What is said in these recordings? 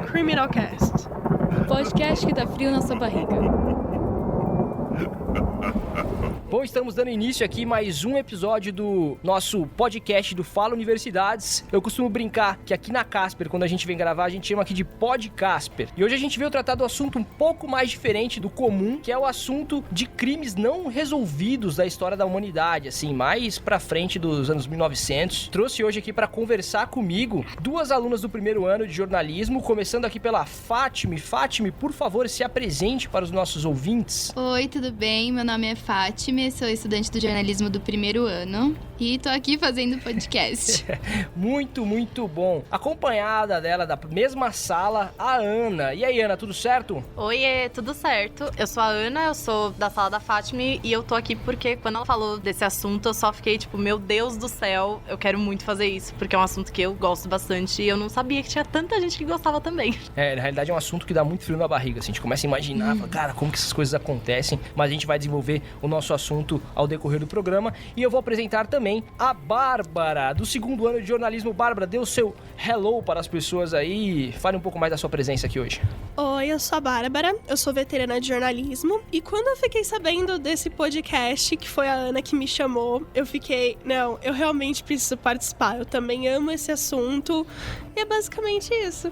Criminal Cast. Podcast que dá frio na sua barriga. Bom, estamos dando início aqui mais um episódio do nosso podcast do Fala Universidades. Eu costumo brincar que aqui na Casper, quando a gente vem gravar, a gente chama aqui de Pod Casper. E hoje a gente veio tratar do assunto um pouco mais diferente do comum, que é o assunto de crimes não resolvidos da história da humanidade, assim, mais pra frente dos anos 1900. Trouxe hoje aqui pra conversar comigo duas alunas do primeiro ano de jornalismo, começando aqui pela Fátime. Fátime, por favor, se apresente para os nossos ouvintes. Oi, tudo bem? Meu nome é Fátime, sou estudante do jornalismo do primeiro ano e tô aqui fazendo podcast. Muito bom. Acompanhada dela, da mesma sala, a Ana. E aí, Ana, tudo certo? Oiê, tudo certo. Eu sou a Ana, eu sou da sala da Fátime e eu tô aqui porque quando ela falou desse assunto, eu só fiquei tipo, meu Deus do céu, eu quero muito fazer isso, porque é um assunto que eu gosto bastante e eu não sabia que tinha tanta gente que gostava também. Na realidade é um assunto que dá muito frio na barriga, assim, a gente começa a imaginar, fala, cara, como que essas coisas acontecem, mas a gente vai desenvolver o nosso assunto ao decorrer do programa. E eu vou apresentar também a Bárbara, do segundo ano de jornalismo. Bárbara, dê o seu hello para as pessoas aí, fale um pouco mais da sua presença aqui hoje. Oi, eu sou a Bárbara, eu sou veterana de jornalismo. E quando eu fiquei sabendo desse podcast, que foi a Ana que me chamou, eu fiquei, não, eu realmente preciso participar. Eu também amo esse assunto. E é basicamente isso.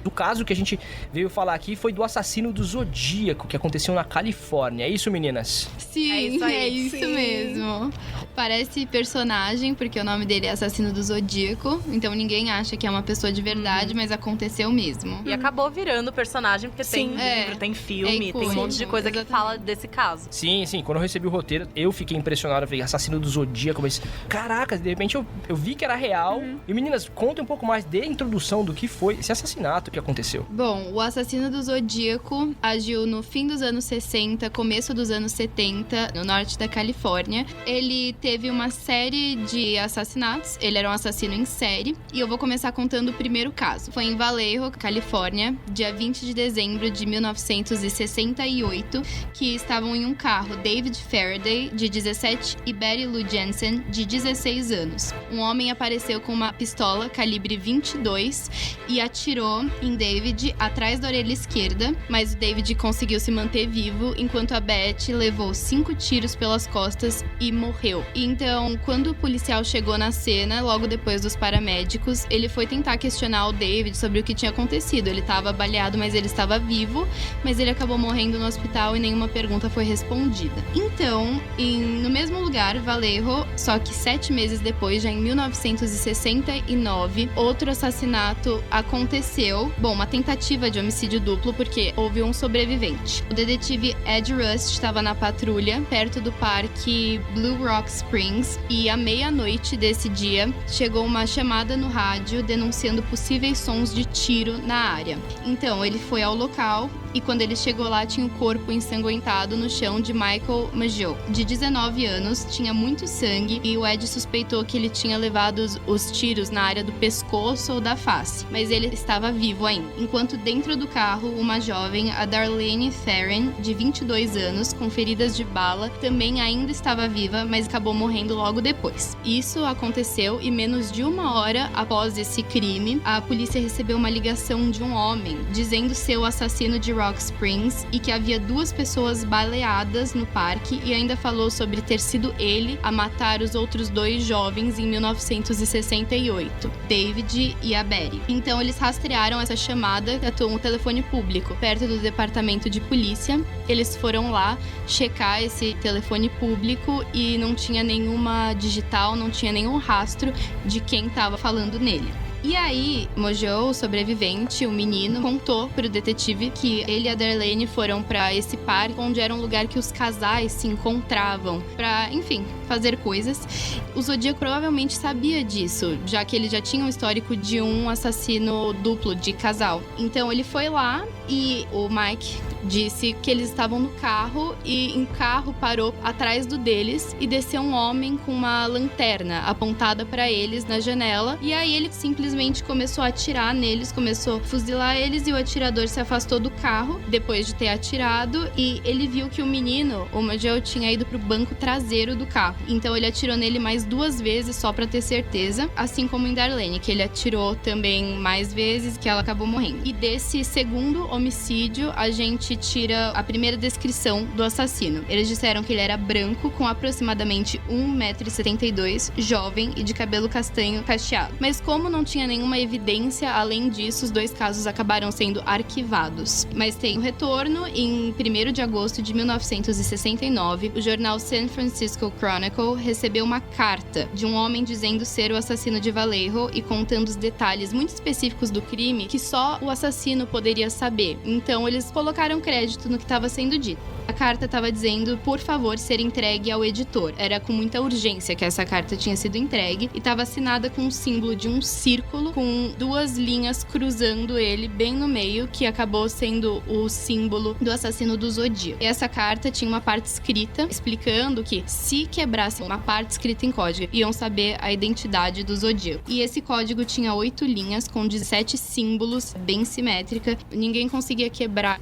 O caso que a gente veio falar aqui foi do assassino do Zodíaco, que aconteceu na Califórnia. É isso, meninas? Sim, é isso mesmo. Parece personagem, porque o nome dele é Assassino do Zodíaco. Então ninguém acha que é uma pessoa de verdade, mas aconteceu mesmo. E acabou virando personagem, porque tem livro, tem filme, tem um monte de coisa que fala desse caso. Sim. Quando eu recebi o roteiro, eu fiquei impressionado. Eu falei, Assassino do Zodíaco, mas caraca, de repente eu vi que era real. E meninas, contem um pouco mais da introdução do que foi esse assassinato que aconteceu. Bom, o Assassino do Zodíaco agiu no fim dos anos 60, começo dos anos 70, no norte da Califórnia. Ele teve uma série de assassinatos, ele era um assassino em série, e eu vou começar contando o primeiro caso. Foi em Vallejo, Califórnia, dia 20 de dezembro de 1968, que estavam em um carro David Faraday, de 17, e Betty Lou Jensen, de 16 anos. Um homem apareceu com uma pistola calibre 22 e atirou em David atrás da orelha esquerda, mas o David conseguiu se manter vivo, enquanto a Betty levou 5 tiros pelas costas e morreu. Então, quando o policial chegou na cena, logo depois dos paramédicos, ele foi tentar questionar o David sobre o que tinha acontecido. Ele estava baleado, mas ele estava vivo, mas ele acabou morrendo no hospital e nenhuma pergunta foi respondida. Então, no mesmo lugar, Vallejo, só que 7 meses depois, já em 1969, outro assassinato aconteceu. Bom, uma tentativa de homicídio duplo, porque houve um sobrevivente. O detetive Ed Rust estava na patrulha, perto do parque Blue Rock Springs, e à meia-noite desse dia, chegou uma chamada no rádio denunciando possíveis sons de tiro na área. Então, ele foi ao local e quando ele chegou lá, tinha o corpo ensanguentado no chão de Michael Maggio, de 19 anos, tinha muito sangue e o Ed suspeitou que ele tinha levado os tiros na área do pescoço ou da face, mas ele estava vivo ainda. Enquanto dentro do carro, uma jovem, a Darlene Ferrin, de 22 anos, com feridas de bala, também ainda estava viva, mas acabou morrendo logo depois. Isso aconteceu e menos de 1 hora após esse crime, a polícia recebeu uma ligação de um homem dizendo ser o assassino de Rock Springs e que havia 2 pessoas baleadas no parque e ainda falou sobre ter sido ele a matar os outros 2 jovens em 1968, David e a Betty. Então eles rastrearam essa chamada, um telefone público perto do departamento de polícia. Eles foram lá checar esse telefone público e não tinha nenhuma digital, não tinha nenhum rastro de quem estava falando nele. E aí, Mojo, o sobrevivente, o menino, contou pro detetive que ele e a Darlene foram pra esse parque, onde era um lugar que os casais se encontravam pra, enfim, fazer coisas. O Zodíaco provavelmente sabia disso, já que ele já tinha um histórico de um assassino duplo de casal. Então ele foi lá e o Mike, disse que eles estavam no carro e um carro parou atrás do deles e desceu um homem com uma lanterna apontada pra eles na janela. E aí ele simplesmente começou a atirar neles, começou a fuzilar eles e o atirador se afastou do carro depois de ter atirado e ele viu que o menino, o Majel, tinha ido pro banco traseiro do carro. Então ele atirou nele mais 2 vezes só pra ter certeza, assim como em Darlene, que ele atirou também mais vezes, que ela acabou morrendo. E desse segundo homicídio, a gente tira a primeira descrição do assassino. Eles disseram que ele era branco, com aproximadamente 1,72 m, jovem e de cabelo castanho cacheado. Mas como não tinha nenhuma evidência além disso, os 2 casos acabaram sendo arquivados. Mas tem um retorno. Em 1º de agosto de 1969, o jornal San Francisco Chronicle recebeu uma carta de um homem dizendo ser o assassino de Vallejo e contando os detalhes muito específicos do crime que só o assassino poderia saber. Então eles colocaram crédito no que estava sendo dito. A carta estava dizendo, por favor, ser entregue ao editor. Era com muita urgência que essa carta tinha sido entregue e estava assinada com o símbolo de um círculo com 2 linhas cruzando ele bem no meio, que acabou sendo o símbolo do assassino do Zodíaco. E essa carta tinha uma parte escrita explicando que se quebrassem uma parte escrita em código, iam saber a identidade do Zodíaco. E esse código tinha 8 linhas com 17 símbolos, bem simétrica. Ninguém conseguia quebrar.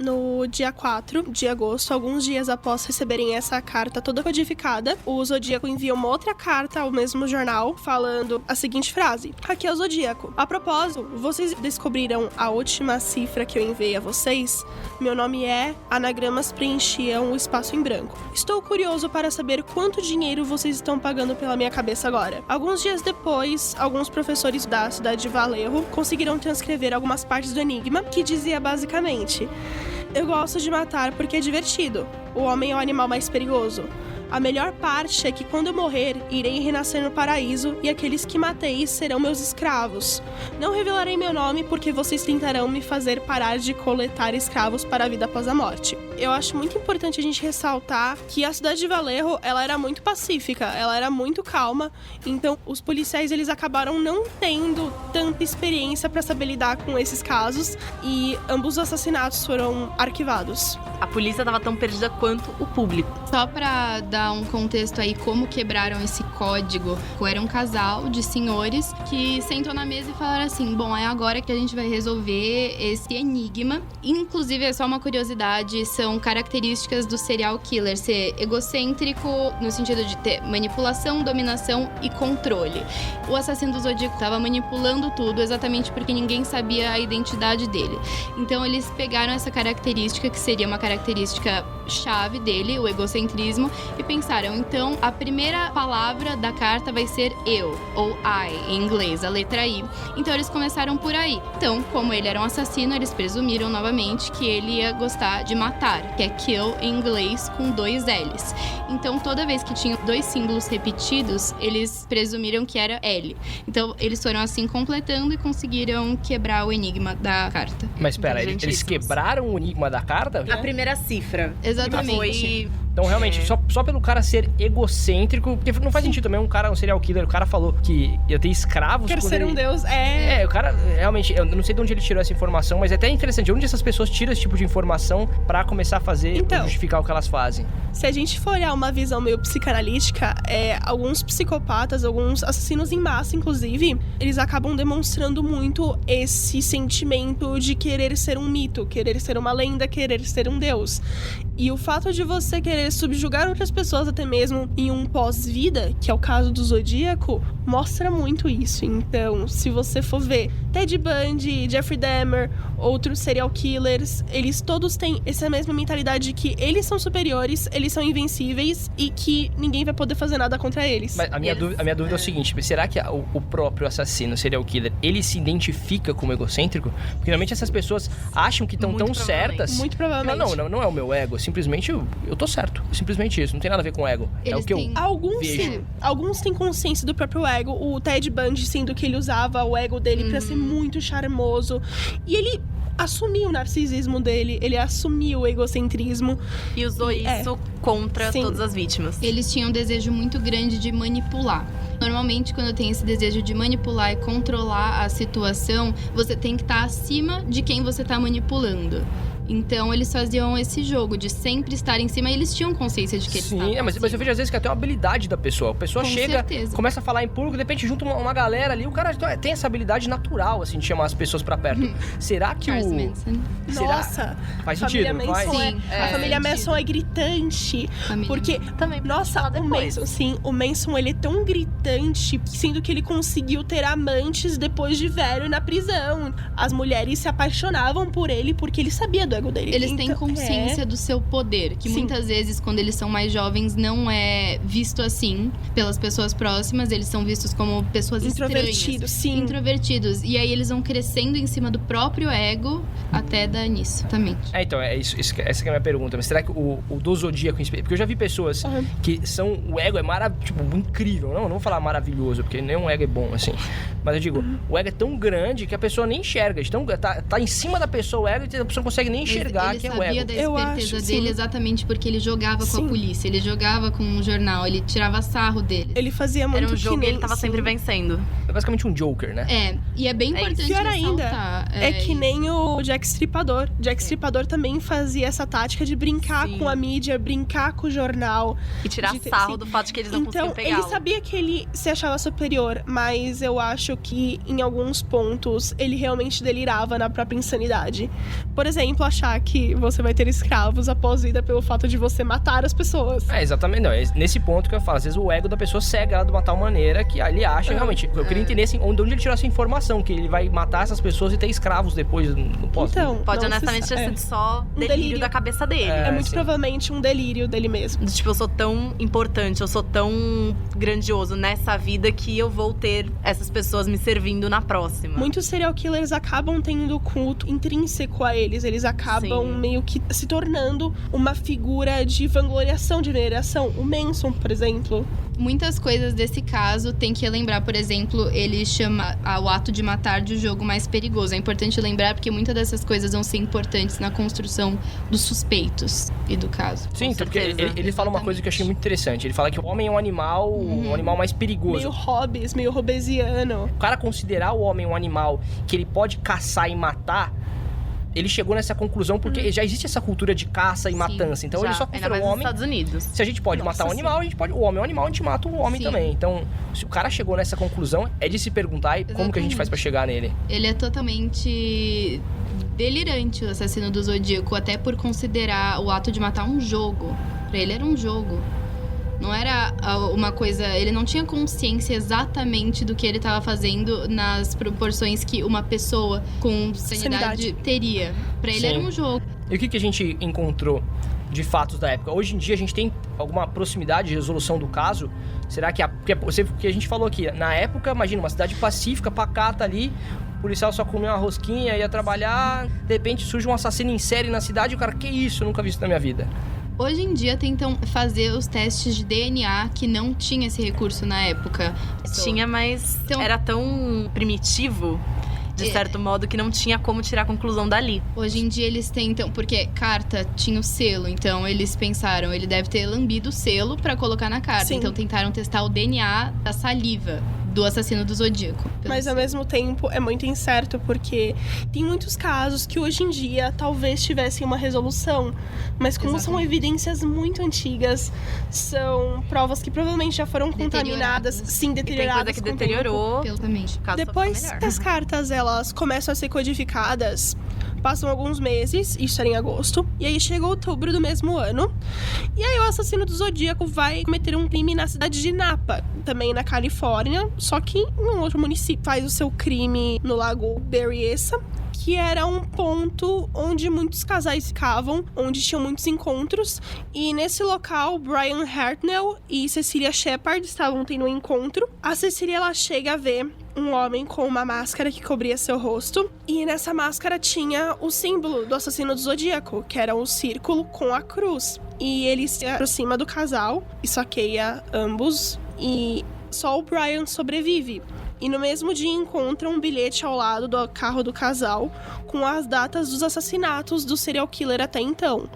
No dia 4 de agosto, alguns dias após receberem essa carta toda codificada, o Zodíaco envia uma outra carta ao mesmo jornal, falando a seguinte frase: aqui é o Zodíaco. A propósito, vocês descobriram a última cifra que eu enviei a vocês? Meu nome é... Anagramas preenchiam o espaço em branco. Estou curioso para saber quanto dinheiro vocês estão pagando pela minha cabeça agora. Alguns dias depois, alguns professores da cidade de Vallejo conseguiram transcrever algumas partes do enigma, que dizia basicamente: eu gosto de matar porque é divertido. O homem é o animal mais perigoso. A melhor parte é que quando eu morrer, irei renascer no paraíso e aqueles que matei serão meus escravos. Não revelarei meu nome porque vocês tentarão me fazer parar de coletar escravos para a vida após a morte. Eu acho muito importante a gente ressaltar que a cidade de Vallejo, ela era muito pacífica, ela era muito calma, então os policiais eles acabaram não tendo tanta experiência para saber lidar com esses casos e ambos os assassinatos foram arquivados. A polícia tava tão perdida quanto o público. Só pra dar um contexto aí como quebraram esse código, era um casal de senhores que sentou na mesa e falaram assim: bom, é agora que a gente vai resolver esse enigma. Inclusive, é só uma curiosidade, são características do serial killer ser egocêntrico no sentido de ter manipulação, dominação e controle. O assassino do Zodíaco estava manipulando tudo exatamente porque ninguém sabia a identidade dele. Então eles pegaram essa característica, que seria uma característica chave dele, o egocentrismo, e pensaram, então a primeira palavra da carta vai ser eu, ou I, em inglês, a letra I. Então eles começaram por aí. Então, como ele era um assassino, eles presumiram novamente que ele ia gostar de matar, que é kill em inglês com 2 L's. Então toda vez que tinha 2 símbolos repetidos, eles presumiram que era L. Então eles foram assim completando e conseguiram quebrar o enigma da carta. Mas espera, eles quebraram o enigma da carta? A primeira cifra. Exatamente. Foi... Então, realmente, só pelo cara ser egocêntrico, porque não faz sentido também um serial killer, o cara falou que ia ter escravos. Quer ser um deus, É, o cara, realmente, eu não sei de onde ele tirou essa informação, mas é até interessante, onde essas pessoas tiram esse tipo de informação pra começar a fazer, então, justificar o que elas fazem. Se a gente for olhar uma visão meio psicanalítica, alguns psicopatas, alguns assassinos em massa, inclusive, eles acabam demonstrando muito esse sentimento de querer ser um mito, querer ser uma lenda, querer ser um deus. E o fato de você querer subjugar outras pessoas até mesmo em um pós-vida, que é o caso do Zodíaco, mostra muito isso. Então, se você for ver Ted Bundy, Jeffrey Dahmer, outros serial killers, eles todos têm essa mesma mentalidade de que eles são superiores, eles são invencíveis e que ninguém vai poder fazer nada contra eles. Mas a minha dúvida é o seguinte, será que o próprio assassino, serial killer, ele se identifica como egocêntrico? Porque realmente essas pessoas acham que estão tão certas. Muito provavelmente. Não é o meu ego, simplesmente eu tô certo. Simplesmente isso, não tem nada a ver com ego. Eles é o que eu Alguns vejo. sim. Alguns têm consciência do próprio ego. O Ted Bundy, sendo que ele usava o ego dele pra ser muito charmoso. E ele assumiu o narcisismo dele, ele assumiu o egocentrismo. E usou isso contra Sim. todas as vítimas. Eles tinham um desejo muito grande de manipular. Normalmente, quando tem esse desejo de manipular e controlar a situação, você tem que estar acima de quem você está manipulando. Então eles faziam esse jogo de sempre estar em cima e eles tinham consciência de que eles estavam Sim, mas eu vejo às vezes que até uma habilidade da pessoa. A pessoa Com chega, certeza. começa a falar em público, de repente junta uma galera ali, o cara tem essa habilidade natural, assim, de chamar as pessoas pra perto. Será que Charles o... Manson. Será? Nossa, Faz a família sentido, não faz? Manson Sim, a família faz Manson é gritante. Família Porque, Também nossa, falar o depois. Manson, sim, o Manson, ele é tão gritante, sendo que ele conseguiu ter amantes depois de velho na prisão. As mulheres se apaixonavam por ele porque ele sabia do ego dele. Eles têm Então, consciência do seu poder, que Sim. muitas vezes, quando eles são mais jovens, não é visto assim pelas pessoas próximas. Eles são vistos como pessoas Introvertidos, estranhas. sim. Introvertidos. E aí eles vão crescendo em cima do próprio ego até dar nisso, também. Então, essa que é a minha pergunta. Mas será que o do Zodíaco... Porque eu já vi pessoas Aham. que são... O ego é incrível. Não vou falar maravilhoso, porque nenhum ego é bom, assim. Mas eu digo, o ego é tão grande que a pessoa nem enxerga. Então, tá em cima da pessoa o ego e a pessoa não consegue nem enxergar ele que é o sabia ego. da Eu esperteza acho, dele sim. exatamente porque ele jogava com a Sim. polícia, ele jogava com um jornal, ele tirava sarro dele. Ele fazia muito Era um jogo que e nem, ele tava sim. sempre vencendo. É basicamente um Joker, né? É, e é bem É isso. importante Pior ainda, ressaltar. É que nem o Jack Stripador. Jack Stripador também fazia essa tática de brincar Sim. com a mídia, brincar com o jornal. E tirar De ter- sarro sim. do fato de que eles não Então, conseguiam ele pegá-lo. sabia que ele se achava superior, mas eu acho que em alguns pontos ele realmente delirava na própria insanidade. Por exemplo, achar que você vai ter escravos após vida pelo fato de você matar as pessoas. É, exatamente. Não, é nesse ponto que eu falo. Às vezes o ego da pessoa cega ela de uma tal maneira que ele acha realmente... Eu queria entender assim, onde ele tirou essa informação, que ele vai matar essas pessoas e ter escravos depois. Não posso. Então, Pode não honestamente se- ter sido só delírio, delírio. da cabeça dele. É muito sim. provavelmente um delírio dele mesmo. Do tipo, eu sou tão importante, eu sou tão grandioso nessa vida que eu vou ter essas pessoas me servindo na próxima. Muitos serial killers acabam tendo culto intrínseco a eles. Eles acabam Sim. meio que se tornando uma figura de vangloriação, de veneração. O Manson, por exemplo. Muitas coisas desse caso tem que lembrar, por exemplo, ele chama o ato de matar de o jogo mais perigoso. É importante lembrar porque muitas dessas coisas vão ser importantes na construção dos suspeitos e do caso. Sim, então, porque certeza. ele fala uma coisa que eu achei muito interessante. Ele fala que o homem é um animal mais perigoso. Meio Hobbes, meio hobbesiano. O cara considerar o homem um animal que ele pode caçar e matar, ele chegou nessa conclusão porque já existe essa cultura de caça e matança. Então ele só ainda considera mais o nos homem... Estados Unidos. Se a gente pode Nossa, matar um animal, a gente pode... O homem é um animal, a gente mata o homem Sim. também. Então, se o cara chegou nessa conclusão, é de se perguntar e como que a gente faz pra chegar nele. Ele é totalmente delirante, o assassino do Zodíaco, até por considerar o ato de matar um jogo. Pra ele era um jogo. Não era uma coisa... Ele não tinha consciência exatamente do que ele estava fazendo nas proporções que uma pessoa com sanidade teria. Pra ele Sim. era um jogo. E o que a gente encontrou de fatos da época? Hoje em dia a gente tem alguma proximidade de resolução do caso? Será que... Porque a gente falou aqui, na época, imagina, uma cidade pacífica, pacata ali, o policial só comia uma rosquinha, ia trabalhar, de repente surge um assassino em série na cidade e o cara, que isso? Eu nunca vi isso na minha vida. Hoje em dia tentam fazer os testes de DNA que não tinha esse recurso na época. Tinha, mas Então- era tão primitivo, de certo modo, que não tinha como tirar a conclusão dali. Hoje em dia eles tentam, porque carta tinha o selo, então eles pensaram, ele deve ter lambido o selo pra colocar na carta. Sim. Então tentaram testar o DNA da saliva do assassino do Zodíaco. Mas ao mesmo tempo é muito incerto, porque tem muitos casos que hoje em dia talvez tivessem uma resolução. Mas como são Exatamente. evidências muito antigas, são provas que provavelmente já foram contaminadas, Deterioradas. sim, E tem deterioradas. coisa que com o tempo. deteriorou. Exatamente. O caso só Depois ficou melhor. que as cartas elas começam a ser codificadas, passam alguns meses, isso era em agosto, e aí chega outubro do mesmo ano, e aí o assassino do Zodíaco vai cometer um crime na cidade de Napa, também na Califórnia, só que em um outro município. Faz o seu crime no lago Berryessa, que era um ponto onde muitos casais ficavam, onde tinham muitos encontros. E nesse local, Brian Hartnell e Cecilia Shepard estavam tendo um encontro. A Cecilia, ela chega a ver um homem com uma máscara que cobria seu rosto. E nessa máscara tinha o símbolo do assassino do Zodíaco, que era um círculo com a cruz. E ele se aproxima do casal e saqueia ambos. E só o Brian sobrevive. E no mesmo dia encontra um bilhete ao lado do carro do casal com as datas dos assassinatos do serial killer até então.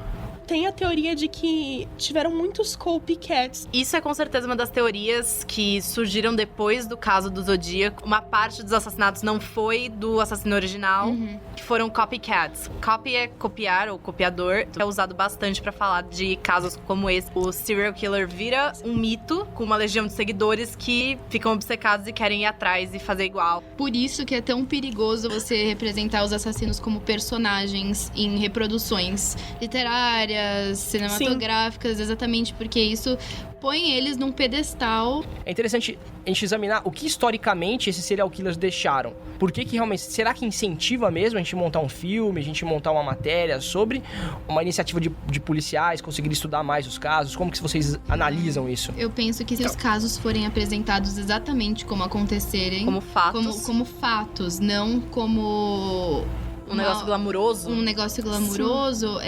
tem a teoria de que tiveram muitos copycats. Isso é com certeza uma das teorias que surgiram depois do caso do Zodíaco. Uma parte dos assassinatos não foi do assassino original, que foram copycats. Copy é copiar ou copiador. É usado bastante pra falar de casos como esse. O serial killer vira um mito com uma legião de seguidores que ficam obcecados e querem ir atrás e fazer igual. Por isso que é tão perigoso você representar os assassinos como personagens em reproduções literárias, cinematográficas, exatamente porque isso põe eles num pedestal. É interessante a gente examinar o que historicamente esses serial killers deixaram. Por que realmente... Será que incentiva mesmo a gente montar um filme, a gente montar uma matéria sobre uma iniciativa de policiais, conseguir estudar mais os casos? Como que vocês analisam isso? Eu penso que se os casos forem apresentados exatamente como acontecerem... Como fatos. Como fatos, não como... Um negócio glamuroso. Um negócio glamuroso,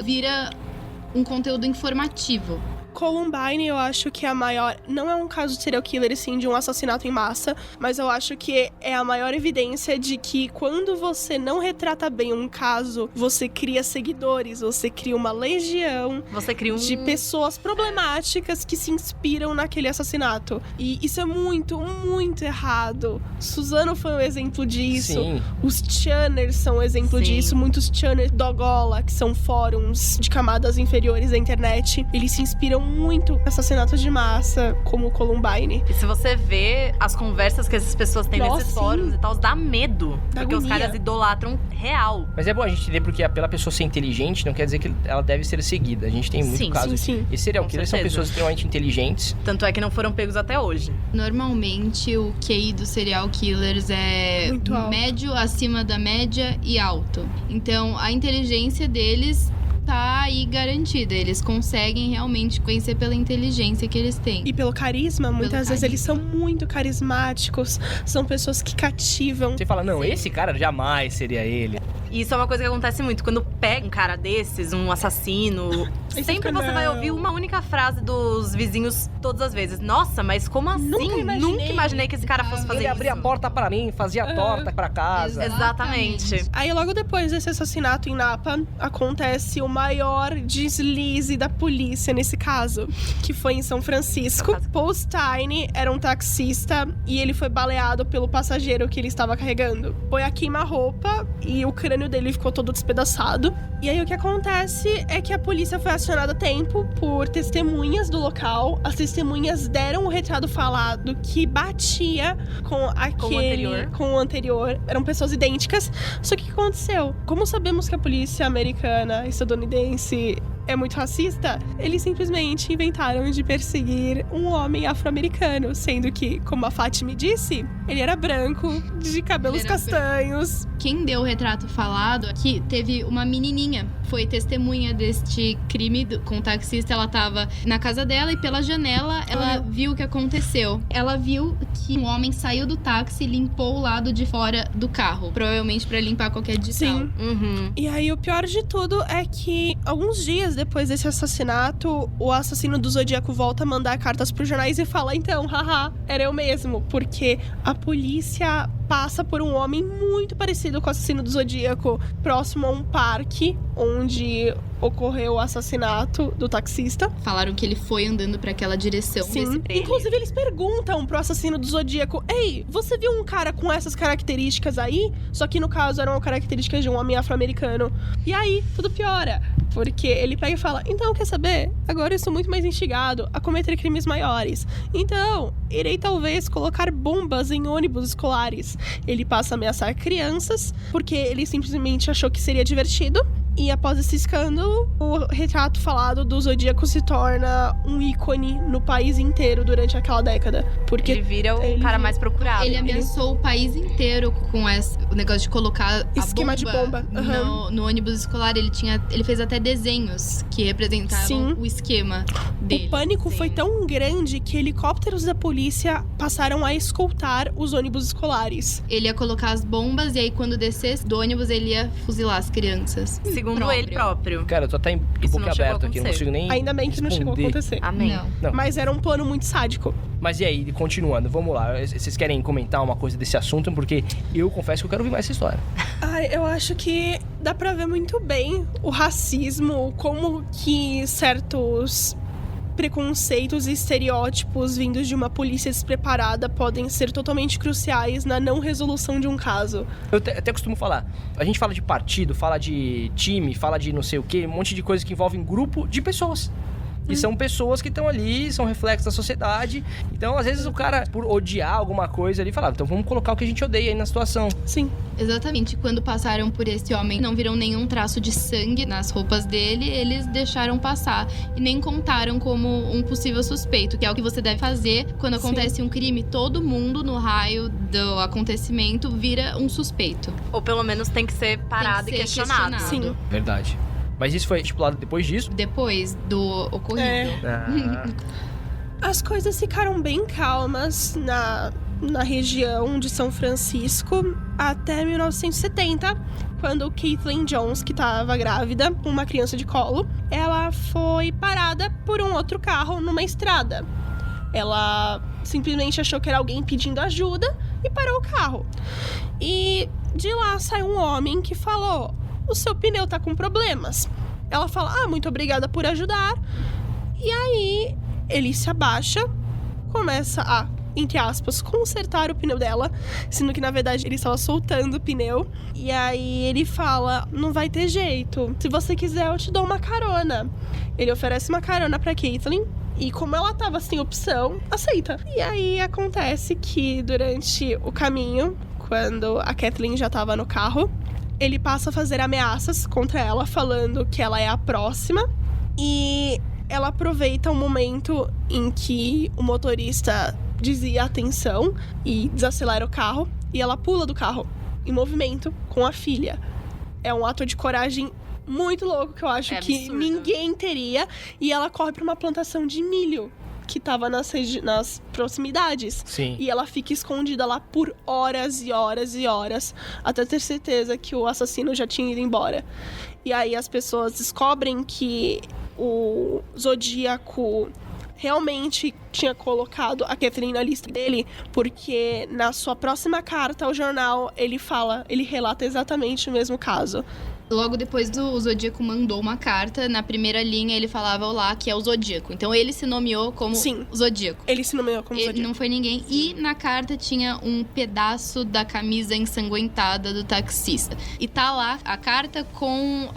vira um conteúdo informativo. Columbine, eu acho que é a maior... Não é um caso de serial killer, sim, de um assassinato em massa, mas eu acho que é a maior evidência de que quando você não retrata bem um caso, você cria seguidores, você cria uma legião... Você cria de pessoas problemáticas que se inspiram naquele assassinato. E isso é muito, muito errado. Suzano foi um exemplo disso. Sim. Os channers são um exemplo disso. Muitos channers dogola, que são fóruns de camadas inferiores da internet, eles se inspiram muito em assassinatos de massa, como o Columbine. E se você vê as conversas que essas pessoas têm nesses fóruns e tal, dá medo. Dá porque agonia. os caras idolatram real. Mas é bom a gente entender porque pela pessoa ser inteligente, não quer dizer que ela deve ser seguida. A gente tem muito caso. Sim. E serial killers são pessoas extremamente inteligentes. Tanto é que não foram pegos até hoje. Normalmente, o QI dos serial killers é muito alto, médio, acima da média e alto. Então, a inteligência deles tá aí garantida. Eles conseguem realmente conhecer pela inteligência que eles têm. E pelo carisma, muitas vezes eles são muito carismáticos, são pessoas que cativam. Você fala, não, esse cara jamais seria ele. E isso é uma coisa que acontece muito. Quando pega um cara desses, um assassino, sempre você vai ouvir uma única frase dos vizinhos todas as vezes. Nossa, mas como assim? Nunca imaginei que esse cara fosse fazer Ele isso. abria a porta pra mim, fazia a torta pra casa. Exatamente. Aí logo depois desse assassinato em Napa, acontece o maior deslize da polícia nesse caso, que foi em São Francisco. Paul Stine era um taxista e ele foi baleado pelo passageiro que ele estava carregando. Foi a queima-roupa e o crânio dele ficou todo despedaçado. E aí o que acontece é que a polícia foi acionada a tempo por testemunhas do local. As testemunhas deram o retrato falado que batia com o anterior. Eram pessoas idênticas. Só que o que aconteceu? Como sabemos que a polícia americana, estadunidense, é muito racista, eles simplesmente inventaram de perseguir um homem afro-americano, sendo que, como a Fátima disse, ele era branco, de cabelos castanhos. Quem deu o retrato falado aqui teve uma menininha, foi testemunha deste crime com o taxista. Ela tava na casa dela e pela janela ela viu o que aconteceu. Ela viu que um homem saiu do táxi e limpou o lado de fora do carro, provavelmente pra limpar qualquer digital. Sim. E aí o pior de tudo é que alguns dias depois desse assassinato, o assassino do Zodíaco volta a mandar cartas pros jornais e fala, então, haha, era eu mesmo, porque a polícia passa por um homem muito parecido com o assassino do Zodíaco, próximo a um parque onde ocorreu o assassinato do taxista. Falaram que ele foi andando pra aquela direção. Sim. Inclusive, eles perguntam pro assassino do Zodíaco, ei, você viu um cara com essas características aí? Só que no caso eram características de um homem afro-americano. E aí, tudo piora. Porque ele pega e fala, então, quer saber? Agora eu sou muito mais instigado a cometer crimes maiores. Então, irei talvez colocar bombas em ônibus escolares. Ele passa a ameaçar crianças, porque ele simplesmente achou que seria divertido. E após esse escândalo, o retrato falado do Zodíaco se torna um ícone no país inteiro durante aquela década. Porque ele vira o cara mais procurado. Ele ameaçou o país inteiro com o negócio de colocar esquema de bomba no ônibus escolar. Ele fez até desenhos que representavam o esquema. O pânico sim. foi tão grande que helicópteros da polícia passaram a escoltar os ônibus escolares. Ele ia colocar as bombas e aí quando descesse do ônibus ele ia fuzilar as crianças. Segundo ele próprio. Cara, eu tô até de Isso boca não chegou a aberta aqui, não acontecer. consigo nem Ainda bem que não chegou a responder. acontecer. Amém. Não. Mas era um plano muito sádico. Mas e aí, continuando, vamos lá. Vocês querem comentar uma coisa desse assunto? Porque eu confesso que eu quero ouvir mais essa história. Eu acho que dá pra ver muito bem o racismo, como que certos preconceitos e estereótipos vindos de uma polícia despreparada podem ser totalmente cruciais na não resolução de um caso. Eu até costumo falar, a gente fala de partido, fala de time, fala de não sei o quê, um monte de coisa que envolve um grupo de pessoas. E são pessoas que estão ali, são reflexos da sociedade. Então, às vezes, o cara, por odiar alguma coisa ali, fala, então vamos colocar o que a gente odeia aí na situação. Sim. Exatamente. Quando passaram por esse homem, não viram nenhum traço de sangue nas roupas dele, eles deixaram passar. E nem contaram como um possível suspeito, que é o que você deve fazer quando acontece um crime. Todo mundo, no raio do acontecimento, vira um suspeito. Ou pelo menos tem que ser parado Tem que e ser questionado. questionado. Sim. Verdade. Mas isso foi estipulado depois disso? Depois do ocorrido. Ah, As coisas ficaram bem calmas na região de São Francisco até 1970, quando Kathleen Jones, que estava grávida, com uma criança de colo, ela foi parada por um outro carro numa estrada. Ela simplesmente achou que era alguém pedindo ajuda e parou o carro. E de lá saiu um homem que falou: o seu pneu tá com problemas. Ela fala: muito obrigada por ajudar. E aí ele se abaixa, começa a, entre aspas, consertar o pneu dela, sendo que na verdade ele estava soltando o pneu. E aí ele fala: não vai ter jeito, se você quiser eu te dou uma carona. Ele oferece uma carona pra Kathleen. E como ela tava sem opção, aceita. E aí acontece que durante o caminho, quando a Kathleen já tava no carro, ele passa a fazer ameaças contra ela, falando que ela é a próxima. E ela aproveita um momento em que o motorista dizia atenção e desacelera o carro. E ela pula do carro, em movimento, com a filha. É um ato de coragem muito louco, que eu acho que absurdo. ninguém teria. E ela corre pra uma plantação de milho que tava nas proximidades. sim. E ela fica escondida lá por horas e horas e horas, até ter certeza que o assassino já tinha ido embora. E aí as pessoas descobrem que o Zodíaco realmente tinha colocado a Kathleen na lista dele, porque na sua próxima carta ao jornal ele relata exatamente o mesmo caso. Logo depois o Zodíaco mandou uma carta. Na primeira linha ele falava olá, que é o Zodíaco. Então ele se nomeou como Sim. Zodíaco. Ele se nomeou como Ele Zodíaco. não foi ninguém. E na carta tinha um pedaço da camisa ensanguentada do taxista. E tá lá a carta com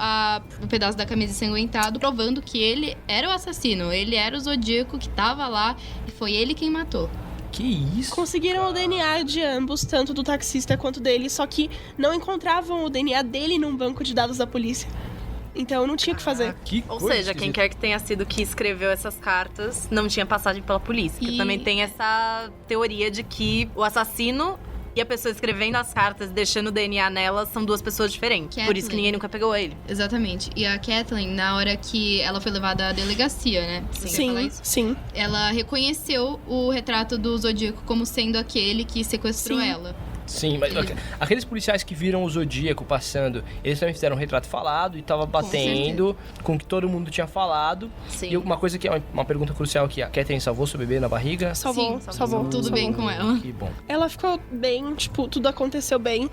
o pedaço da camisa ensanguentado, provando que ele era o assassino. Ele era o Zodíaco que tava lá e foi ele quem matou. Que isso? Conseguiram o DNA de ambos, tanto do taxista quanto dele, só que não encontravam o DNA dele num banco de dados da polícia. Então não tinha o que fazer. Que Ou coisa seja, quem esquisita. quer que tenha sido que escreveu essas cartas não tinha passagem pela polícia. Que E- também tem essa teoria de que o assassino e a pessoa escrevendo as cartas, deixando o DNA nelas, são duas pessoas diferentes. Por isso que Kathleen. ninguém nunca pegou ele. Exatamente. E a Kathleen, na hora que ela foi levada à delegacia, né? Você ia falar Sim, isso? sim. Ela reconheceu o retrato do Zodíaco como sendo aquele que sequestrou Sim. ela. Sim, mas aqueles policiais que viram o Zodíaco passando, eles também fizeram um retrato falado e tava batendo com o que todo mundo tinha falado. Sim. E uma coisa que é uma pergunta crucial aqui, a Kathleen salvou seu bebê na barriga? Salvou, Sim, salvou. tudo salvou. bem com ela. Que bom. Ela ficou bem, tipo, tudo aconteceu bem.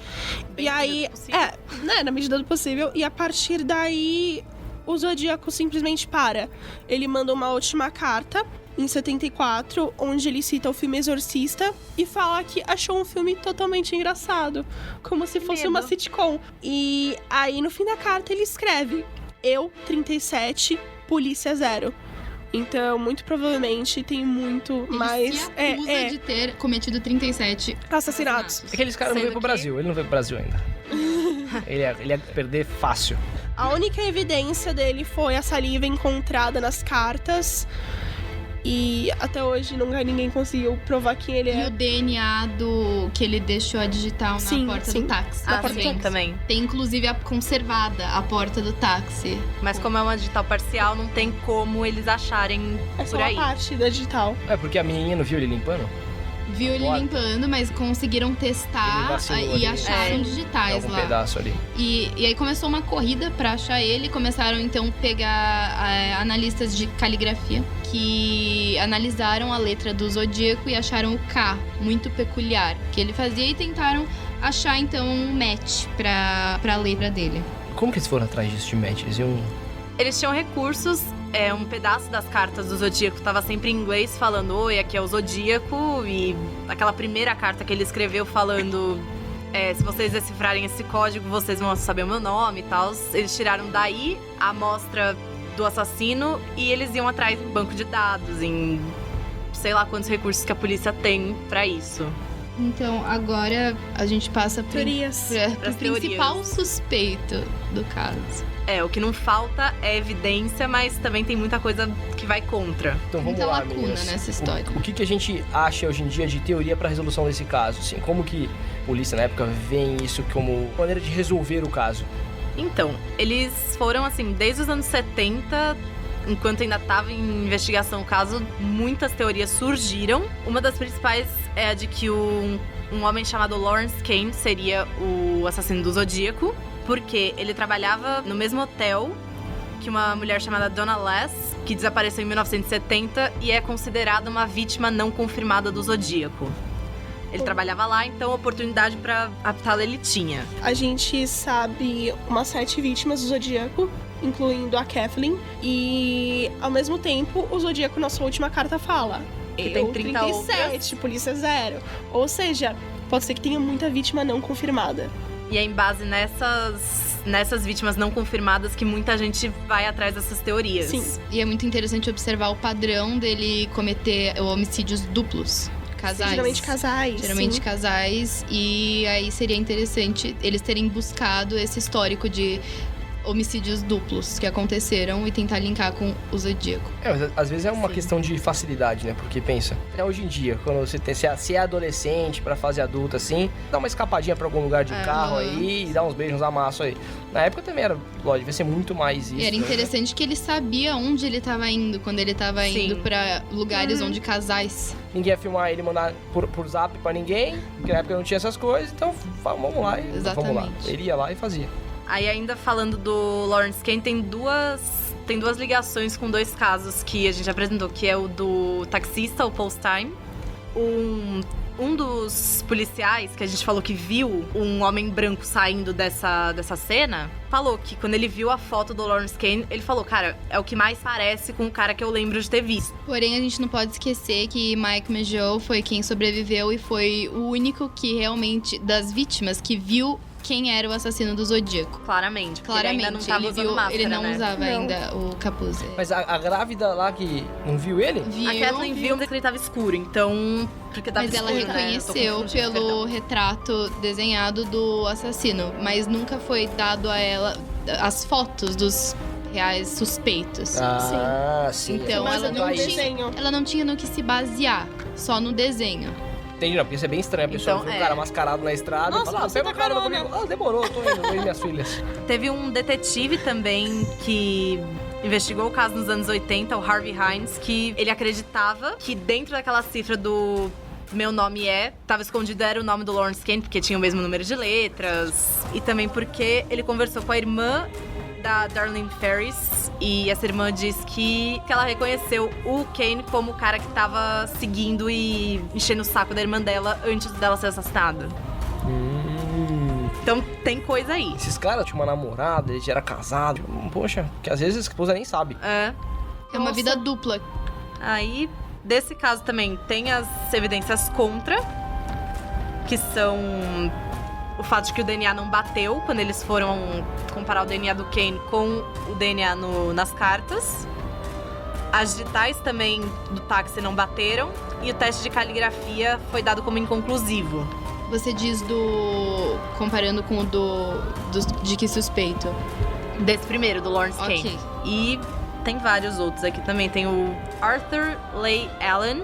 Bem E aí, na medida do possível. na medida do possível. E a partir daí, o Zodíaco simplesmente para. Ele manda uma última carta, em 74, onde ele cita o filme Exorcista e fala que achou um filme totalmente engraçado, como se fosse Medo. uma sitcom. E aí, no fim da carta, ele escreve: eu, 37, polícia 0. Então, muito provavelmente, tem muito Ele mais se acusa de ter cometido 37 assassinatos. Aqueles caras não Sendo veio pro que- Brasil, ele não veio pro Brasil ainda. ele ia perder fácil. A única evidência dele foi a saliva encontrada nas cartas. E até hoje ninguém conseguiu provar quem ele E é. o DNA do que ele deixou a digital Sim, na porta sim. do táxi. Na Ah, porta do sim, táxi. também. Tem inclusive conservada a porta do táxi. Mas como é uma digital parcial, não tem como eles acharem É só por aí. uma parte da digital. É porque a menininha não viu ele limpando? Viu ele Bora. limpando, mas conseguiram Ele testar vacilou e ali. acharam É. digitais Algum lá. pedaço ali. E aí começou uma corrida pra achar ele. Começaram então pegar analistas de caligrafia que analisaram a letra do Zodíaco e acharam o K muito peculiar que ele fazia e tentaram achar então um match pra letra dele. Como que eles foram atrás disso de match? Eles iam... Eles tinham recursos, um pedaço das cartas do Zodíaco tava sempre em inglês, falando, oi, aqui é o Zodíaco, e aquela primeira carta que ele escreveu falando, se vocês decifrarem esse código, vocês vão saber o meu nome e tal. Eles tiraram daí a amostra do assassino e eles iam atrás em banco de dados, em sei lá quantos recursos que a polícia tem pra isso. Então agora a gente passa pro Teorias. Pras principal teorias. suspeito do caso. O que não falta é evidência, mas também tem muita coisa que vai contra. Então vamos Muita lá, lacuna meninas. nessa história. O que a gente acha hoje em dia de teoria pra resolução desse caso? Assim, como que a polícia na época vê isso como maneira de resolver o caso? Então, eles foram assim, desde os anos 70, enquanto ainda estava em investigação o caso, muitas teorias surgiram. Uma das principais é a de que um homem chamado Lawrence Kane seria o assassino do Zodíaco, porque ele trabalhava no mesmo hotel que uma mulher chamada Donna Lass, que desapareceu em 1970 e é considerada uma vítima não confirmada do Zodíaco. Ele trabalhava lá, então a oportunidade pra aptá-lo ele tinha. A gente sabe umas 7 vítimas do Zodíaco, incluindo a Kathleen. E, ao mesmo tempo, o Zodíaco na sua última carta fala... Que tem 30 37, polícia 0. Ou seja, pode ser que tenha muita vítima não confirmada. E é em base nessas vítimas não confirmadas que muita gente vai atrás dessas teorias. Sim. E é muito interessante observar o padrão dele cometer homicídios duplos. Casais. Geralmente casais. Geralmente sim. casais. E aí seria interessante eles terem buscado esse histórico de homicídios duplos que aconteceram e tentar linkar com o Zodíaco. Mas às vezes é uma Sim. questão de facilidade, né? Porque pensa, até hoje em dia, quando você é adolescente pra fase adulta, assim, dá uma escapadinha pra algum lugar de carro aí e dá uns beijos a massa aí. Na época também era, lógico, devia ser muito mais isso. E era né? interessante que ele sabia onde ele estava indo, quando ele estava Sim. indo pra lugares onde casais. Ninguém ia filmar ele e mandar por zap pra ninguém, porque na época não tinha essas coisas, então vamos lá. Vamos lá. Exatamente. Ele ia lá e fazia. Aí ainda falando do Lawrence Kane, tem duas ligações com 2 casos que a gente apresentou, que é o do taxista, o Paul Stein. Um dos policiais que a gente falou que viu um homem branco saindo dessa cena, falou que quando ele viu a foto do Lawrence Kane, ele falou, cara, é o que mais parece com o cara que eu lembro de ter visto. Porém, a gente não pode esquecer que Mike Mageau foi quem sobreviveu e foi o único que realmente, das vítimas, que viu quem era o assassino do Zodíaco. Claramente. Porque Claramente, ele ainda não tava ele usando viu, máscara, ele não né? usava Não. ainda o capuz. Mas a grávida lá que não viu ele? Viu, A Kathleen viu que ele tava escuro, então... Porque tava mas ela escuro, né? Eu tô reconheceu confundindo, pelo perdão. retrato desenhado do assassino, mas nunca foi dado a ela as fotos dos reais suspeitos. Ah, sim. Então, Mas ela é não no tinha- desenho. Ela não tinha no que se basear, só no desenho. Entendi, não, porque isso é bem estranho. A pessoa Então, vê um cara mascarado na estrada Nossa, e fala, você pega tá o carona carona. comigo. Demorou, tô indo e minhas filhas. Teve um detetive também que investigou o caso nos anos 80, o Harvey Hines, que ele acreditava que dentro daquela cifra do meu nome tava escondido era o nome do Lawrence Kane, porque tinha o mesmo número de letras. E também porque ele conversou com a irmã da Darlene Ferris, e essa irmã diz que ela reconheceu o Kane como o cara que tava seguindo e enchendo o saco da irmã dela antes dela ser assassinada. Então tem coisa aí. Esses caras tinham uma namorada, ele já era casado. Poxa, que às vezes a esposa nem sabe. É. É uma Nossa. vida dupla. Aí, desse caso também, tem as evidências contra, que são o fato de que o DNA não bateu quando eles foram comparar o DNA do Kane com o DNA nas cartas. As digitais também do táxi não bateram e o teste de caligrafia foi dado como inconclusivo. Você diz comparando com o de que suspeito. Desse primeiro, do Lawrence Ok. Kane. E Tem vários outros aqui também. Tem o Arthur Leigh Allen.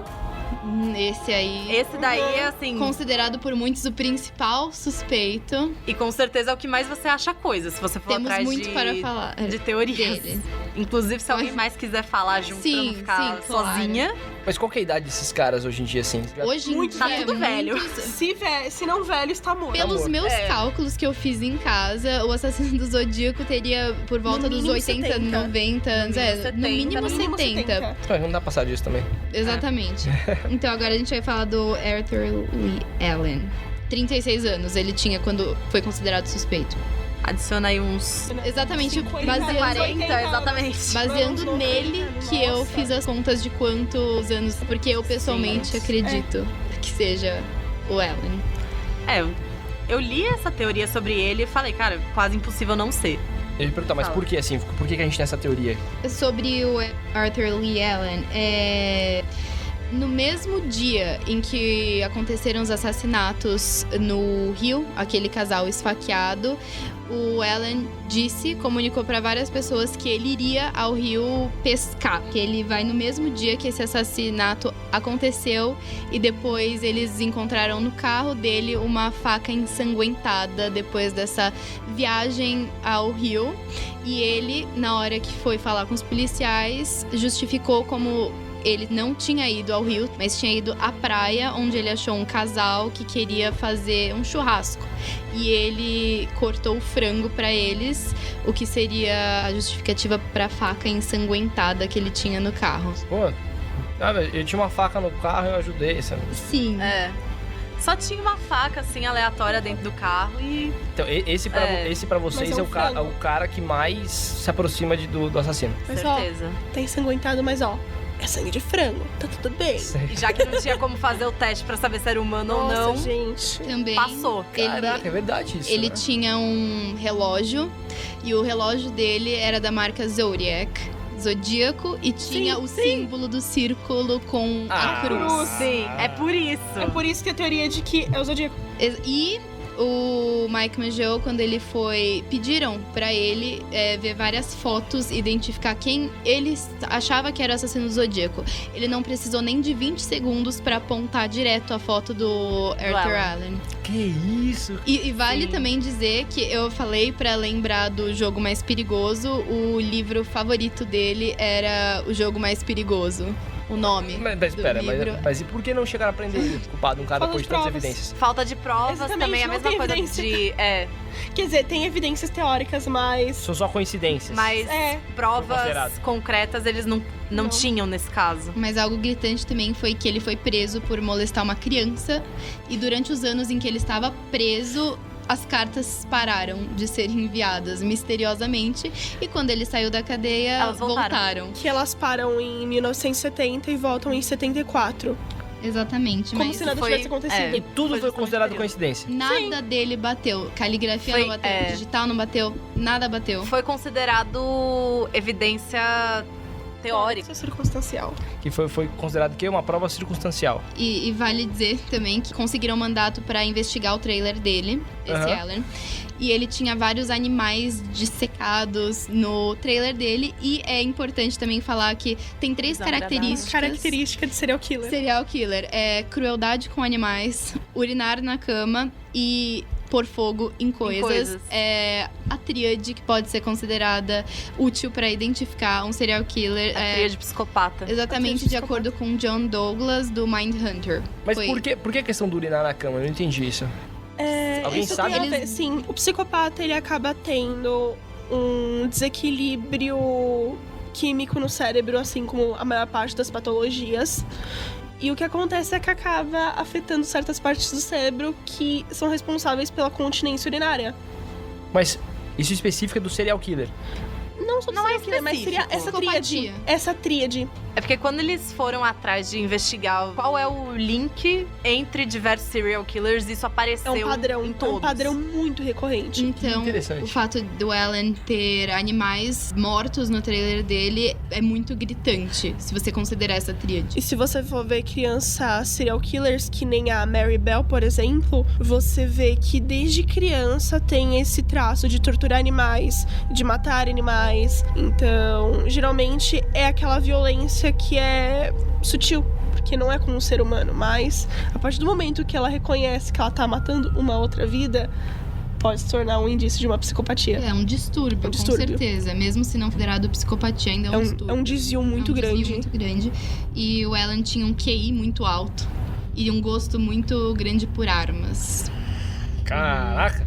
Esse aí. Esse daí é assim. Considerado por muitos o principal suspeito. E com certeza é o que mais você acha coisa, se você for Temos atrás muito para falar de teorias. dele. Inclusive, se alguém mais quiser falar junto pra não ficar sozinha. Mas qual que é a idade desses caras hoje em dia, assim? Hoje em Muito dia, tá tudo velho. Se não velho, está morto. Pelos meus cálculos que eu fiz em casa, o Assassino do Zodíaco teria por volta dos 80, 70. 90 anos. No mínimo 70. Não dá pra passar disso também. Exatamente. Então agora a gente vai falar do Arthur Leigh Allen. 36 anos ele tinha quando foi considerado suspeito. Adiciona aí uns Exatamente, 50, baseando, 40, exatamente. baseando nele que eu fiz as contas de quantos anos, porque eu pessoalmente acredito que seja o Allen. Eu li essa teoria sobre ele e falei, cara, quase impossível não ser. Eu ia perguntar, mas Fala. por que assim? Por que a gente tem essa teoria? Sobre o Arthur Leigh Allen, no mesmo dia em que aconteceram os assassinatos no Rio, aquele casal esfaqueado, o Allen comunicou para várias pessoas que ele iria ao Rio pescar. Que ele vai no mesmo dia que esse assassinato aconteceu e depois eles encontraram no carro dele uma faca ensanguentada depois dessa viagem ao Rio. E ele, na hora que foi falar com os policiais, justificou como ele não tinha ido ao Rio, mas tinha ido à praia, onde ele achou um casal que queria fazer um churrasco. E ele cortou o frango pra eles, o que seria a justificativa pra faca ensanguentada que ele tinha no carro. Pô, eu tinha uma faca no carro e eu ajudei, sabe? Sim. Só tinha uma faca, assim, aleatória dentro do carro e... Então, esse pra vocês Mas é é um o cara que mais se aproxima do assassino. Mas ó, certeza. tá ensanguentado, mas ó, é sangue de frango, tá tudo bem. E já que não tinha como fazer o teste pra saber se era humano ou Nossa, não, gente. Também. passou. Caraca, é verdade isso. Ele né? tinha um relógio e o relógio dele era da marca Zodíaco e tinha o símbolo do círculo com a cruz. Sim, é por isso. É por isso que a teoria de que é o Zodíaco. E o Mike Mageau, quando ele foi... Pediram pra ele ver várias fotos, identificar quem ele achava que era o assassino do Zodíaco. Ele não precisou nem de 20 segundos pra apontar direto a foto do Arthur Allen. Que isso? E vale Sim. também dizer que eu falei pra lembrar do Jogo Mais Perigoso, o livro favorito dele era O Jogo Mais Perigoso. O nome Mas do espera, livro. mas e por que não chegaram a prender ele? Culpado, um cara Falta depois de de tantas provas. evidências. Falta de provas Exatamente, também, a não mesma tem coisa evidência. de... Quer dizer, tem evidências teóricas, mas... São só coincidências. Mas É. provas Considerado. concretas eles não Não. tinham nesse caso. Mas algo gritante também foi que ele foi preso por molestar uma criança. E durante os anos em que ele estava preso, as cartas pararam de ser enviadas misteriosamente. E quando ele saiu da cadeia, Elas voltaram. Que elas param em 1970 e voltam em 74. Exatamente, Como mas se nada foi- tivesse acontecido. E tudo foi justamente considerado por coincidência. nada dele bateu. Caligrafia Foi- não bateu, é. digital não bateu, nada bateu. Foi considerado evidência teórica. Isso é circunstancial. Que foi considerado o quê? Uma prova circunstancial. E vale dizer também que conseguiram mandato pra investigar o trailer dele, esse Aham. Allen. E ele tinha vários animais dissecados no trailer dele. E é importante também falar que tem 3 características. Característica de serial killer. Serial killer é crueldade com animais, urinar na cama e pôr fogo em coisas. É a tríade que pode ser considerada útil pra identificar um serial killer. A tríade psicopata. Exatamente de acordo com John Douglas, do Mindhunter. Mas Foi- por que a questão do urinar na cama? Eu não entendi isso. Alguém Isso sabe? tem a ver, Eles- sim. O psicopata, ele acaba tendo um desequilíbrio químico no cérebro, assim como a maior parte das patologias. E o que acontece é que acaba afetando certas partes do cérebro que são responsáveis pela continência urinária. Mas isso específica do serial killer. Não só do Não é serial killer, mas seria essa tríade. Psicopatia. Essa tríade. É porque quando eles foram atrás de investigar qual é o link entre diversos serial killers, isso É apareceu um padrão. em É todos. um padrão muito recorrente. Então, Interessante. o fato do Allen ter animais mortos no trailer dele é muito gritante, se você considerar essa tríade. E se você for ver criança serial killers, que nem a Mary Bell, por exemplo, você vê que desde criança tem esse traço de torturar animais, de matar animais, mais. Então, geralmente é aquela violência que é sutil, porque não é com um ser humano, mas a partir do momento que ela reconhece que ela tá matando uma outra vida, pode se tornar um indício de uma psicopatia. É um distúrbio, com certeza. Mesmo se não considerado psicopatia, ainda é um distúrbio. É um desvio muito grande. Desvio muito grande. E o Alan tinha um QI muito alto e um gosto muito grande por armas. Caraca!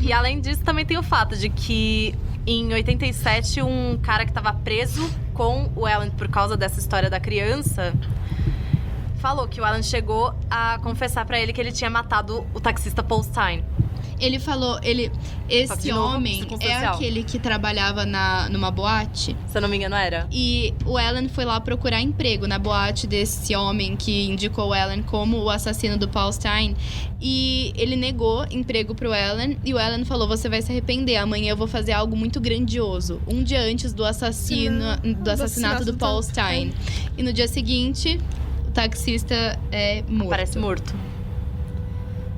E além disso, também tem o fato de que em 87, um cara que tava preso com o Alan por causa dessa história da criança falou que o Alan chegou a confessar pra ele que ele tinha matado o taxista Paul Stine. Ele falou, esse homem é aquele que trabalhava numa boate. Se eu não me engano, era. E o Alan foi lá procurar emprego na boate desse homem que indicou o Alan como o assassino do Paul Stine. E ele negou emprego pro Alan. E o Alan falou, você vai se arrepender, amanhã eu vou fazer algo muito grandioso. Um dia antes do assassinato do Paul Stine. E no dia seguinte, o taxista é morto. Parece morto.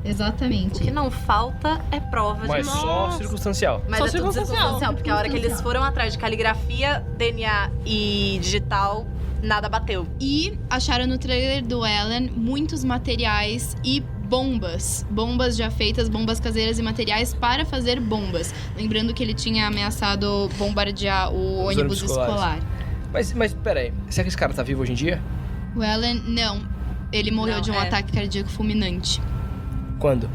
Exatamente. O que não falta é prova Mas de... só circunstancial. Mas só é tudo circunstancial, porque a hora que eles foram atrás de caligrafia, DNA e digital, nada bateu. E acharam no trailer do Alan muitos materiais e bombas. Bombas já feitas, bombas caseiras e materiais para fazer bombas. Lembrando que ele tinha ameaçado bombardear o ônibus escolar. Mas peraí, será que esse cara tá vivo hoje em dia? O Alan, não. Ele morreu de um ataque cardíaco fulminante. Quando?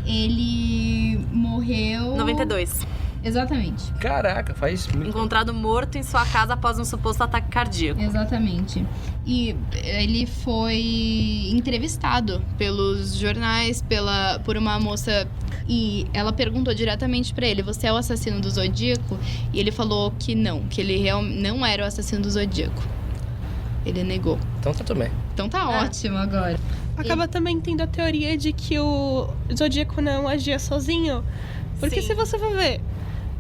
Ele morreu... 92. Exatamente. Caraca, faz... Encontrado morto em sua casa após um suposto ataque cardíaco. Exatamente. E ele foi entrevistado pelos jornais, por uma moça... E ela perguntou diretamente pra ele, você é o assassino do Zodíaco? E ele falou que não, que ele não era o assassino do Zodíaco. Ele negou. Então tá tudo bem. Então tá ótimo agora. Acaba também tendo a teoria de que o Zodíaco não agia sozinho. Porque Sim. se você for ver,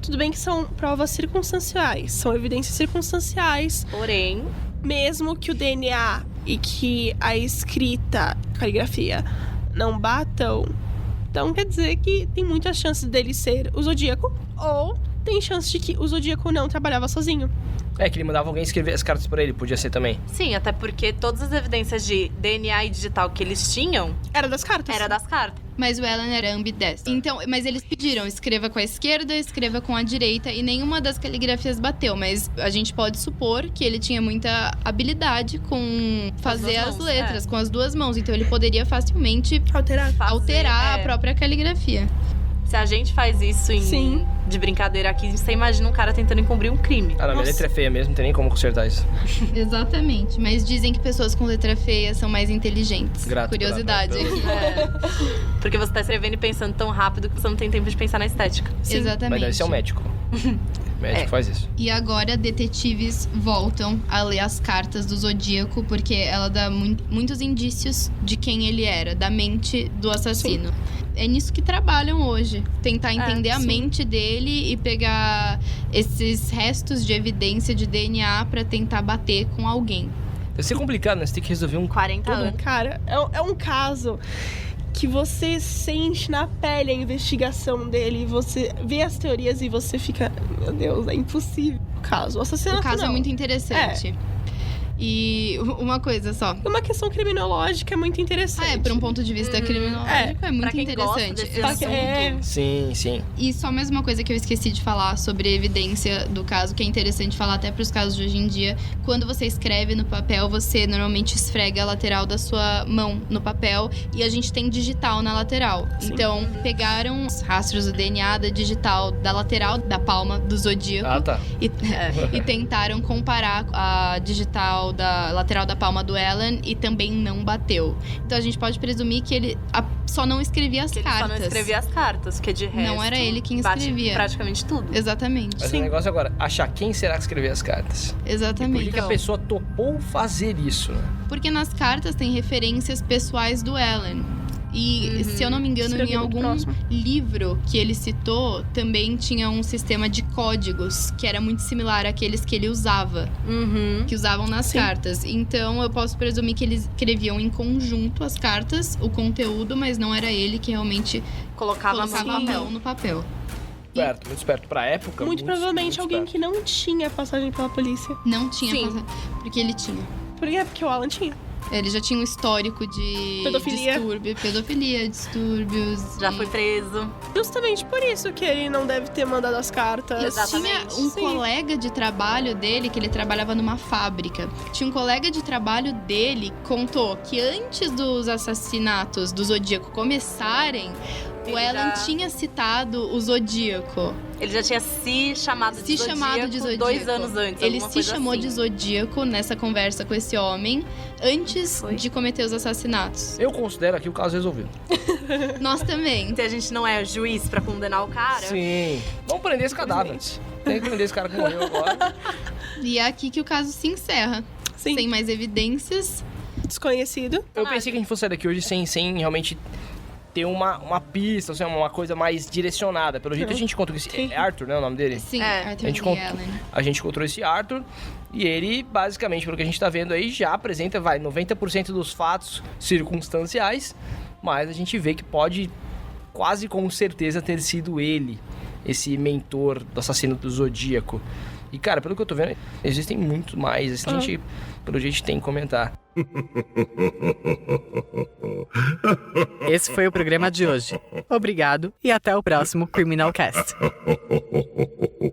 tudo bem que são provas circunstanciais, são evidências circunstanciais. Porém, Mesmo que o DNA e que a escrita, caligrafia, não batam, então quer dizer que tem muitas chances dele ser o Zodíaco, ou tem chance de que o Zodíaco não trabalhava sozinho. É que ele mandava alguém escrever as cartas pra ele, podia ser também. sim, até porque todas as evidências de DNA e digital que eles tinham Era das cartas. era das cartas. Mas o Alan era ambidestro. Então, mas eles pediram, escreva com a esquerda, escreva com a direita. E nenhuma das caligrafias bateu. Mas a gente pode supor que ele tinha muita habilidade com fazer as mãos, letras, com as duas mãos. Então ele poderia facilmente alterar a própria caligrafia. Se a gente faz isso Sim. de brincadeira aqui, você imagina um cara tentando encobrir um crime. Ah, não, minha letra é feia mesmo, não tem nem como consertar isso. Exatamente. Mas dizem que pessoas com letra feia são mais inteligentes. Grato Curiosidade pela- aqui. Porque você tá escrevendo e pensando tão rápido que você não tem tempo de pensar na estética. Sim. Exatamente. Mas deve ser um médico. Médico faz isso. E agora, detetives voltam a ler as cartas do Zodíaco, porque ela dá muitos indícios de quem ele era, da mente do assassino. É nisso que trabalham hoje. Tentar entender a mente dele e pegar esses restos de evidência de DNA pra tentar bater com alguém. Deve ser complicado, né? Você tem que resolver um... 40 anos. Cara, é um caso que você sente na pele a investigação dele, você vê as teorias e você fica, meu Deus, é impossível. O caso, o assassinato O caso não. é muito interessante. E uma coisa só. Uma questão criminológica é muito interessante. Por um ponto de vista criminológico, é muito Pra quem gosta interessante. desse assunto. Sim, sim. E só mais uma coisa que eu esqueci de falar sobre a evidência do caso, que é interessante falar até para os casos de hoje em dia. Quando você escreve no papel, você normalmente esfrega a lateral da sua mão no papel e a gente tem digital na lateral. Sim. Então, pegaram os rastros do DNA da digital da lateral da palma do Zodíaco Ah, tá. e tentaram comparar a digital da lateral da palma do Alan e também não bateu. Então, a gente pode presumir que ele só não escrevia as Que ele cartas. só não escrevia as cartas, porque de resto... Não era ele quem bate escrevia. praticamente tudo. Exatamente. Mas o negócio agora, achar quem será que escreveu as cartas. E por Exatamente. que a pessoa topou fazer isso, né? Porque nas cartas tem referências pessoais do Alan. E, se eu não me engano, Seria em muito algum próximo. livro que ele citou, também tinha um sistema de códigos que era muito similar àqueles que ele usava, que usavam nas Sim. cartas. Então, eu posso presumir que eles escreviam em conjunto as cartas, o conteúdo, mas não era ele que realmente Colocava colocava a no papel. mão no papel. Muito esperto pra época. Muito provavelmente alguém esperto. que não tinha passagem pela polícia. Não tinha Sim. passado, porque ele tinha. Por quê? Porque o Alan tinha. Ele já tinha um histórico de Pedofilia. pedofilia, distúrbios. Já e- foi preso. Justamente por isso que ele não deve ter mandado as cartas. Exatamente. Tinha um Sim. colega de trabalho dele, que ele trabalhava numa fábrica. Tinha um colega de trabalho dele que contou que antes dos assassinatos do Zodíaco começarem, o Ele Alan já- tinha citado o Zodíaco. Ele já tinha se chamado de Se chamado de Zodíaco. 2 anos antes. Ele alguma se coisa chamou assim. de Zodíaco nessa conversa com esse homem antes Foi. de cometer os assassinatos. Eu considero aqui o caso resolvido. Nós também. Se a gente não é juiz pra condenar o cara, Sim. Vamos prender esse cadáver. Tem que prender esse cara que morreu agora. E é aqui que o caso se encerra. Sim. Sem mais evidências. Desconhecido. Eu pensei que a gente fosse sair daqui hoje sem realmente ter uma pista, assim, uma coisa mais direcionada. Pelo jeito a gente encontrou esse... É Arthur, né, o nome dele? Sim, É. Arthur A gente Lee conta- Allen. A gente encontrou esse Arthur e ele, basicamente, pelo que a gente tá vendo aí, já apresenta, 90% dos fatos circunstanciais, mas a gente vê que pode quase com certeza ter sido ele, esse mentor do assassino do Zodíaco. E, cara, pelo que eu tô vendo, existem muito mais, assim, a gente, pelo jeito, tem que comentar. Esse foi o programa de hoje. Obrigado e até o próximo Criminal Cast.